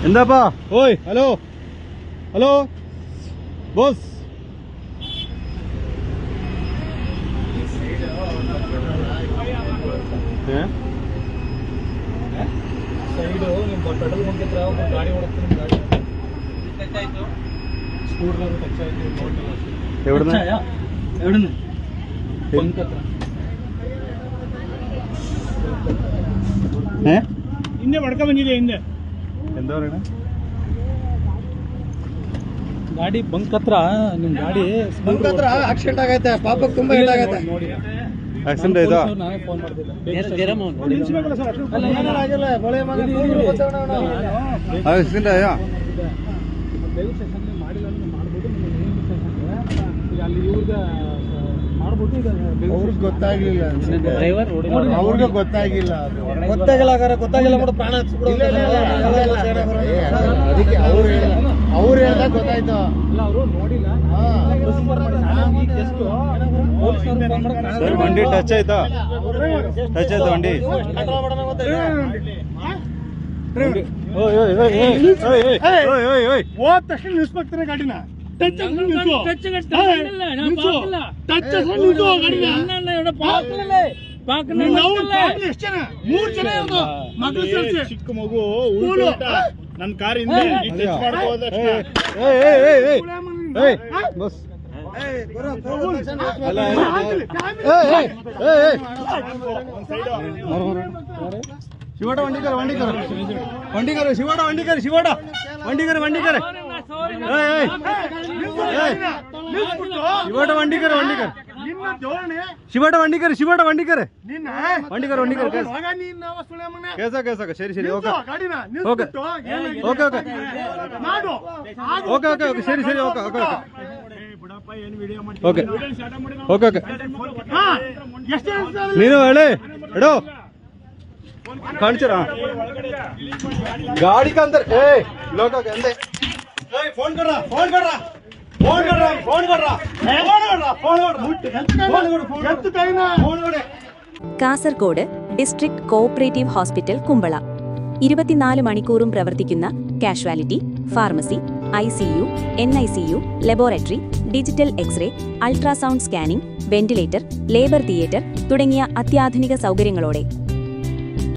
എന്താപ്പാ ഓയ് hello hello boss side ನಿಮ್ಮ petrol bunk ಹತ್ರ ಒಂದು ಗಾಡಿ ಓಡುತ್ತೆ ಗಾಡಿ ಟಚ್ ಆಯ್ತು ಸ್ಕೂಟರ್ ಟಚ್ ಆಯ್ತು എവിടുന്ന് എവിടുന്ന് ಬಂಕ್ ಹತ್ರ ಹಿಂದೆ ಮಡ್ಕ ಬಂದಿದೆ ಹಿಂದೆ എന്താ പറയണേ ಗಾಡಿ ಬಂಕ್ ಹತ್ರ ನಿಮ್ಮ ಗಾಡಿ ಬಂಕ್ ಹತ್ರ ಆಕ್ಸಿಡೆಂಟ್ ಆಗೈತೆ ಪಾಪಕ್ಕೆ ತುಂಬಾ ಏಟ್ ಆಗೈತೆ ನೋಡಿ ಆಕ್ಸಿಡೆಂಟ್ ಆಯ್ತಾ ನಾನೇ ಫೋನ್ ಮಾಡ್ತಿದ್ದೆ ಆಗಿಲ್ಲ ಬಳೆ ಮಗ ಆಕ್ಸಿಡೆಂಟ್ ಆಯಾ ಬೇಗೂರು ಸ್ಟೇಷನ್ಗೆ ಮಾಡಿಲ್ಲ ಅಂದ್ರೆ ಮಾಡ್ಬೋದು ಈಗ ಅಲ್ಲಿ ಇವ್ರಿಗೆ ಮಾಡ್ಬಿಟ್ಟು ಈಗ ಅವ್ರಿಗೆ ಗೊತ್ತಾಗ್ಲಿಲ್ಲ ಡ್ರೈವರ್ ಅವ್ರಿಗೆ ಗೊತ್ತಾಗಿಲ್ಲ ಗೊತ್ತಾಗಿಲ್ಲ ಬಿಡು ಪ್ರಾಣ ಅದಕ್ಕೆ ಅವ್ರು ಹೇಳ್ದಾಗ ಗೊತ್ತಾಯ್ತು ಇಲ್ಲ ಅವರು ನೋಡಿಲ್ಲ ಜಸ್ಟ್ ಸರ್ ವಂಡಿ ಟಚ್ ಆಯ್ತಾ ಟಚ್ ಆಯ್ತಾ ವಂಡಿ ಹೋದ ತಕ್ಷಣ ನಿಲ್ಸ್ಬೇಕಾಗ್ತಾನೆ ಗಾಡಿನ ಚಿಕ್ಕ ಮಗು ನನ್ನ ಕಾರ್ ಬಸ್ ಶಿವಡ ವಂಡಿಕರ ಶಿವಡ ವಂಡಿಕರ കേസാ ശരി ശരി okay okay okay okay okay okay okay ശരി ശരി okay okay okay okay okay ನೀನು ಹೇಳಿ ಎಡೋ ಕಾಣಿಸ್ತೀರಾ ಗಾಡಿ ಕಂತರ ಏ ಲೋಕ ಅಂದೆ ಏ ಫೋನ್ ಕರ ಫೋನ್ ಕರ ಫೋನ್ ಕರ ಫೋನ್ ಕರ ಫೋನ್ ಕರ Kasaragod district cooperative hospital Kumbla 24 മണിക്കൂറും പ്രവർത്തിക്കുന്ന casualty, pharmacy, ICU, NICU, laboratory, digital x-ray, ultrasound scanning, ventilator, labour theatre തുടങ്ങിയ അത്യാധുനിക സൗകര്യങ്ങളോടെ